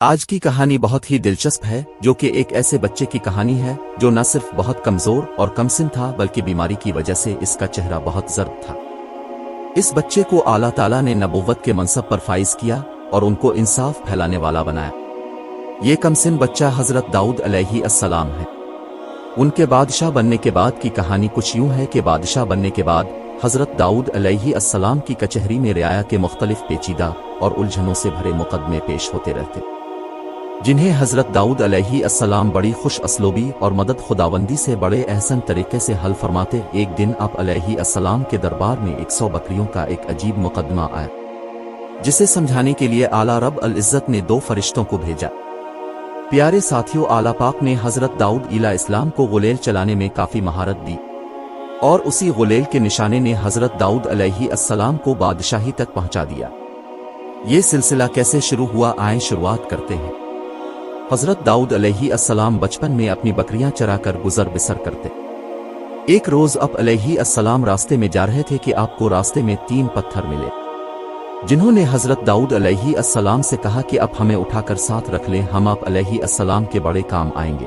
آج کی کہانی بہت ہی دلچسپ ہے، جو کہ ایک ایسے بچے کی کہانی ہے جو نہ صرف بہت کمزور اور کمسن تھا بلکہ بیماری کی وجہ سے اس کا چہرہ بہت زرد تھا۔ اس بچے کو اللہ تعالیٰ نے نبوت کے منصب پر فائز کیا اور ان کو انصاف پھیلانے والا بنایا۔ یہ کمسن بچہ حضرت داؤد علیہ السلام ہے۔ ان کے بادشاہ بننے کے بعد کی کہانی کچھ یوں ہے کہ بادشاہ بننے کے بعد حضرت داؤد علیہ السلام کی کچہری میں رعایا کے مختلف پیچیدہ اور الجھنوں سے بھرے مقدمے پیش ہوتے رہتے، جنہیں حضرت داؤد علیہ السلام بڑی خوش اسلوبی اور مدد خداوندی سے بڑے احسن طریقے سے حل فرماتے۔ ایک دن آپ علیہ السلام کے دربار میں 100 بکریوں کا ایک عجیب مقدمہ آیا، جسے سمجھانے کے لیے اعلیٰ رب العزت نے 2 فرشتوں کو بھیجا۔ پیارے ساتھیوں، اعلیٰ پاک نے حضرت داؤد علیہ السلام کو غلیل چلانے میں کافی مہارت دی، اور اسی غلیل کے نشانے نے حضرت داؤد علیہ السلام کو بادشاہی تک پہنچا دیا۔ یہ سلسلہ کیسے شروع ہوا، آئیں شروعات کرتے ہیں۔ حضرت داؤد علیہ السلام بچپن میں اپنی بکریاں چرا کر گزر بسر کرتے۔ ایک روز آپ علیہ السلام راستے میں جا رہے تھے کہ آپ کو راستے میں 3 پتھر ملے، جنہوں نے حضرت داؤد علیہ السلام سے کہا کہ اب ہمیں اٹھا کر ساتھ رکھ لیں، ہم آپ علیہ السلام کے بڑے کام آئیں گے۔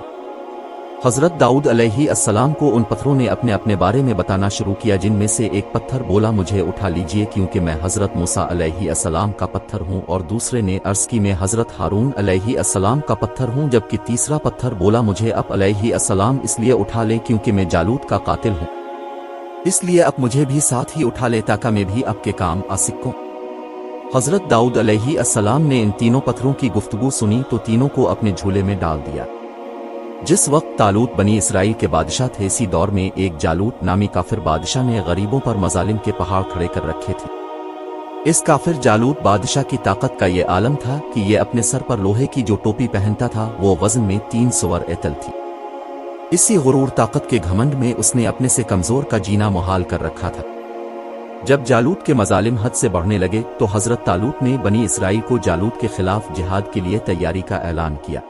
حضرت داؤد علیہ السلام کو ان پتھروں نے اپنے بارے میں بتانا شروع کیا، جن میں سے ایک پتھر بولا مجھے اٹھا لیجئے کیونکہ میں حضرت موسیٰ علیہ السلام کا پتھر ہوں، اور دوسرے نے عرض کی میں حضرت ہارون علیہ السلام کا پتھر ہوں، جبکہ تیسرا پتھر بولا مجھے آپ علیہ السلام اس لیے اٹھا لیں کیونکہ میں جالوت کا قاتل ہوں، اس لیے اب مجھے بھی ساتھ ہی اٹھا لے تاکہ میں بھی آپ کے کام آ سکوں۔ حضرت داؤد علیہ السلام نے ان تینوں پتھروں کی گفتگو سنی تو تینوں کو اپنے جھولے میں ڈال دیا۔ جس وقت طالوت بنی اسرائیل کے بادشاہ تھے، اسی دور میں ایک جالوت نامی کافر بادشاہ نے غریبوں پر مظالم کے پہاڑ کھڑے کر رکھے تھے۔ اس کافر جالوت بادشاہ کی طاقت کا یہ عالم تھا کہ یہ اپنے سر پر لوہے کی جو ٹوپی پہنتا تھا وہ وزن میں 3 سور ایتل تھی۔ اسی غرور طاقت کے گھمنڈ میں اس نے اپنے سے کمزور کا جینا محال کر رکھا تھا۔ جب جالوت کے مظالم حد سے بڑھنے لگے تو حضرت طالوت نے بنی اسرائیل کو جالوت کے خلاف جہاد کے لیے تیاری کا اعلان کیا۔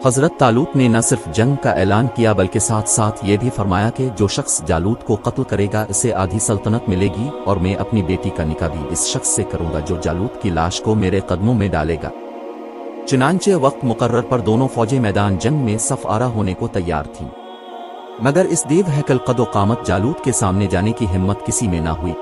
حضرت طالوت نے نہ صرف جنگ کا اعلان کیا بلکہ ساتھ ساتھ یہ بھی فرمایا کہ جو شخص جالوت کو قتل کرے گا اسے آدھی سلطنت ملے گی، اور میں اپنی بیٹی کا نکاح بھی اس شخص سے کروں گا جو جالوت کی لاش کو میرے قدموں میں ڈالے گا۔ چنانچہ وقت مقرر پر دونوں فوجیں میدان جنگ میں صف آرا ہونے کو تیار تھیں، مگر اس دیو ہیکل قد و قامت جالوت کے سامنے جانے کی ہمت کسی میں نہ ہوئی۔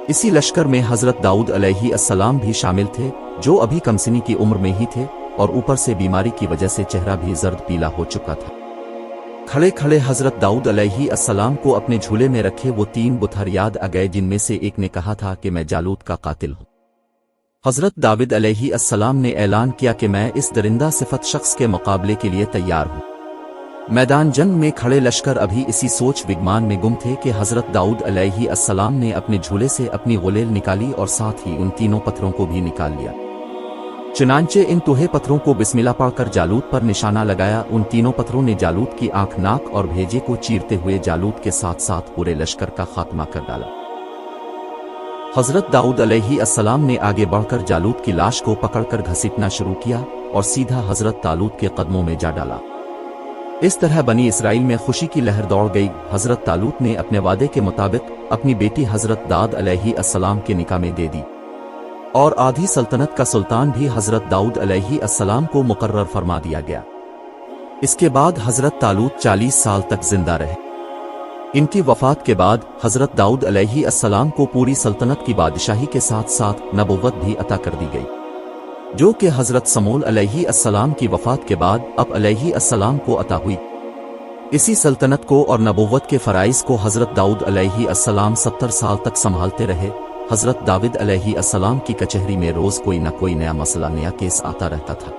اسی لشکر میں حضرت داؤد علیہ السلام بھی شامل تھے، جو ابھی کمسنی کی عمر میں ہی تھے اور اوپر سے بیماری کی وجہ سے چہرہ بھی زرد پیلا ہو چکا تھا۔ کھڑے کھڑے حضرت داؤد علیہ السلام کو اپنے جھولے میں رکھے وہ 3 پتھر یاد آ گئے، جن میں سے ایک نے کہا تھا کہ میں جالوت کا قاتل ہوں۔ حضرت داؤد علیہ السلام نے اعلان کیا کہ میں اس درندہ صفت شخص کے مقابلے کے لیے تیار ہوں۔ میدان جنگ میں کھڑے لشکر ابھی اسی سوچ بگمان میں گم تھے کہ حضرت داؤد علیہ السلام نے اپنے جھولے سے اپنی غلیل نکالی اور ساتھ ہی ان تینوں پتھروں کو بھی نکال لیا۔ چنانچہ ان توہے پتھروں کو بسم اللہ پڑھ کر جالوت پر نشانہ لگایا۔ ان تینوں پتھروں نے جالوت کی آنکھ، ناک اور بھیجے کو چیرتے ہوئے جالوت کے ساتھ ساتھ پورے لشکر کا خاتمہ کر ڈالا۔ حضرت داؤد علیہ السلام نے آگے بڑھ کر جالوت کی لاش کو پکڑ کر گھسیٹنا شروع کیا اور سیدھا حضرت طالوت کے قدموں میں جا ڈالا۔ اس طرح بنی اسرائیل میں خوشی کی لہر دوڑ گئی۔ حضرت طالوت نے اپنے وعدے کے مطابق اپنی بیٹی حضرت داؤد علیہ السلام کے نکاح میں دے دی، اور آدھی سلطنت کا سلطان بھی حضرت داؤد علیہ السلام کو مقرر فرما دیا گیا۔ اس کے بعد حضرت طالوت 40 سال تک زندہ رہے۔ ان کی وفات کے بعد حضرت داؤد علیہ السلام کو پوری سلطنت کی بادشاہی کے ساتھ ساتھ نبوت بھی عطا کر دی گئی، جو کہ حضرت سمول علیہ السلام کی وفات کے بعد اب علیہ السلام کو عطا ہوئی۔ اسی سلطنت کو اور نبوت کے فرائض کو حضرت داؤد علیہ السلام 70 سال تک سنبھالتے رہے۔ حضرت داؤد علیہ السلام کی کچہری میں روز کوئی نہ کوئی نیا مسئلہ، نیا کیس آتا رہتا تھا،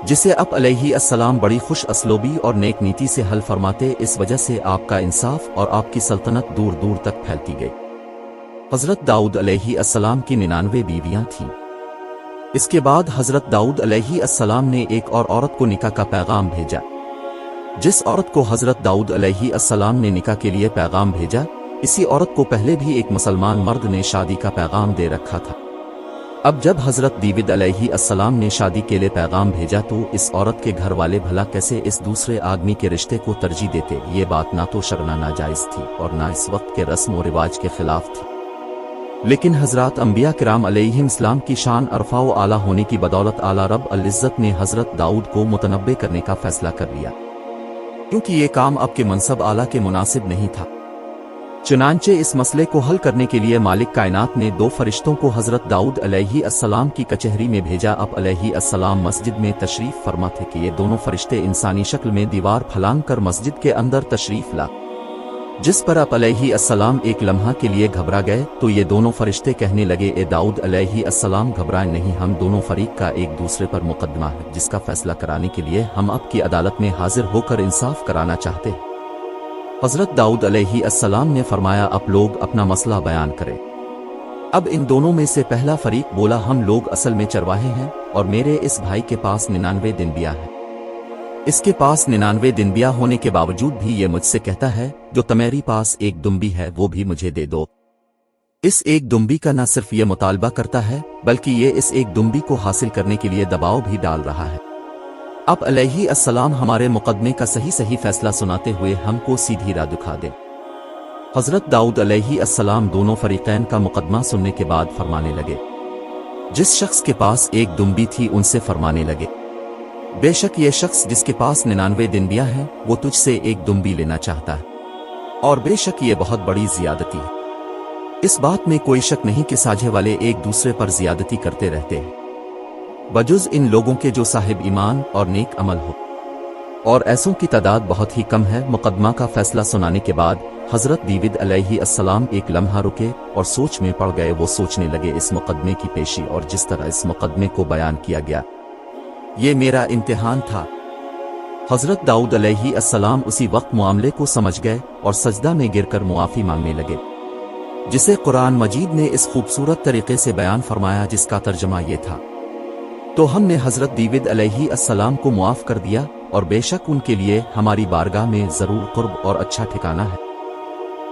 جسے آپ علیہ السلام بڑی خوش اسلوبی اور نیک نیتی سے حل فرماتے۔ اس وجہ سے آپ کا انصاف اور آپ کی سلطنت دور دور تک پھیلتی گئی۔ حضرت داؤد علیہ السلام کی 99 بیویاں تھیں۔ اس کے بعد حضرت داؤد علیہ السلام نے ایک اور عورت کو نکاح کا پیغام بھیجا۔ جس عورت کو حضرت داؤد علیہ السلام نے نکاح کے لیے پیغام بھیجا، اسی عورت کو پہلے بھی ایک مسلمان مرد نے شادی کا پیغام دے رکھا تھا۔ اب جب حضرت داؤد علیہ السلام نے شادی کے لیے پیغام بھیجا تو اس عورت کے گھر والے بھلا کیسے اس دوسرے آدمی کے رشتے کو ترجیح دیتے؟ یہ بات نہ تو شرعاً ناجائز تھی اور نہ اس وقت کے رسم و رواج کے خلاف تھی۔ لیکن حضرات انبیاء کرام علیہم السلام کی شان ارفع و اعلیٰ ہونے کی بدولت اعلیٰ رب العزت نے حضرت داؤد کو متنبع کرنے کا فیصلہ کر لیا، کیونکہ یہ کام اب کے منصب اعلیٰ کے مناسب نہیں تھا۔ چنانچہ اس مسئلے کو حل کرنے کے لیے مالک کائنات نے 2 فرشتوں کو حضرت داؤد علیہ السلام کی کچہری میں بھیجا۔ اب علیہ السلام مسجد میں تشریف فرما تھے کہ یہ دونوں فرشتے انسانی شکل میں دیوار پھلانگ کر مسجد کے اندر تشریف لا، جس پر اب علیہ السلام ایک لمحہ کے لیے گھبرا گئے تو یہ دونوں فرشتے کہنے لگے، اے داؤد علیہ السلام گھبرائیں نہیں، ہم دونوں فریق کا ایک دوسرے پر مقدمہ ہے جس کا فیصلہ کرانے کے لیے ہم اب کی عدالت میں حاضر ہو کر انصاف کرانا چاہتے ہیں۔ حضرت داؤد علیہ السلام نے فرمایا، اب لوگ اپنا مسئلہ بیان کریں۔ اب ان دونوں میں سے پہلا فریق بولا، ہم لوگ اصل میں چرواہے ہیں اور میرے اس بھائی کے پاس 99 دنبیا ہے۔ اس کے پاس 99 دنبیا ہونے کے باوجود بھی یہ مجھ سے کہتا ہے جو تمہاری پاس ایک دنبی ہے وہ بھی مجھے دے دو۔ اس ایک دنبی کا نہ صرف یہ مطالبہ کرتا ہے بلکہ یہ اس ایک دنبی کو حاصل کرنے کے لیے دباؤ بھی ڈال رہا ہے۔ اب علیہ السلام ہمارے مقدمے کا صحیح فیصلہ سناتے ہوئے ہم کو سیدھی راہ دکھا دے۔ حضرت داؤد علیہ السلام دونوں فریقین کا مقدمہ سننے کے بعد فرمانے لگے، جس شخص کے پاس ایک دنبی تھی ان سے فرمانے لگے، بے شک یہ شخص جس کے پاس 99 دنبیا ہیں وہ تجھ سے ایک دنبی لینا چاہتا ہے، اور بے شک یہ بہت بڑی زیادتی ہے۔ اس بات میں کوئی شک نہیں کہ ساجھے والے ایک دوسرے پر زیادتی کرتے رہتے ہیں، بجز ان لوگوں کے جو صاحب ایمان اور نیک عمل ہو، اور ایسوں کی تعداد بہت ہی کم ہے۔ مقدمہ کا فیصلہ سنانے کے بعد حضرت داؤد علیہ السلام ایک لمحہ رکے اور سوچ میں پڑ گئے۔ وہ سوچنے لگے، اس مقدمے کی پیشی اور جس طرح اس مقدمے کو بیان کیا گیا یہ میرا امتحان تھا۔ حضرت داؤد علیہ السلام اسی وقت معاملے کو سمجھ گئے اور سجدہ میں گر کر معافی مانگنے لگے، جسے قرآن مجید نے اس خوبصورت طریقے سے بیان فرمایا جس کا ترجمہ یہ تھا، تو ہم نے حضرت داؤد علیہ السلام کو معاف کر دیا اور بے شک ان کے لیے ہماری بارگاہ میں ضرور قرب اور اچھا ٹھکانہ ہے۔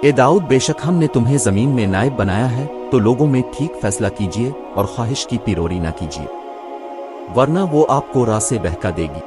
اے داؤد، بے شک ہم نے تمہیں زمین میں نائب بنایا ہے، تو لوگوں میں ٹھیک فیصلہ کیجیے اور خواہش کی پیروی نہ کیجیے، ورنہ وہ آپ کو راہ سے بہکا دے گی۔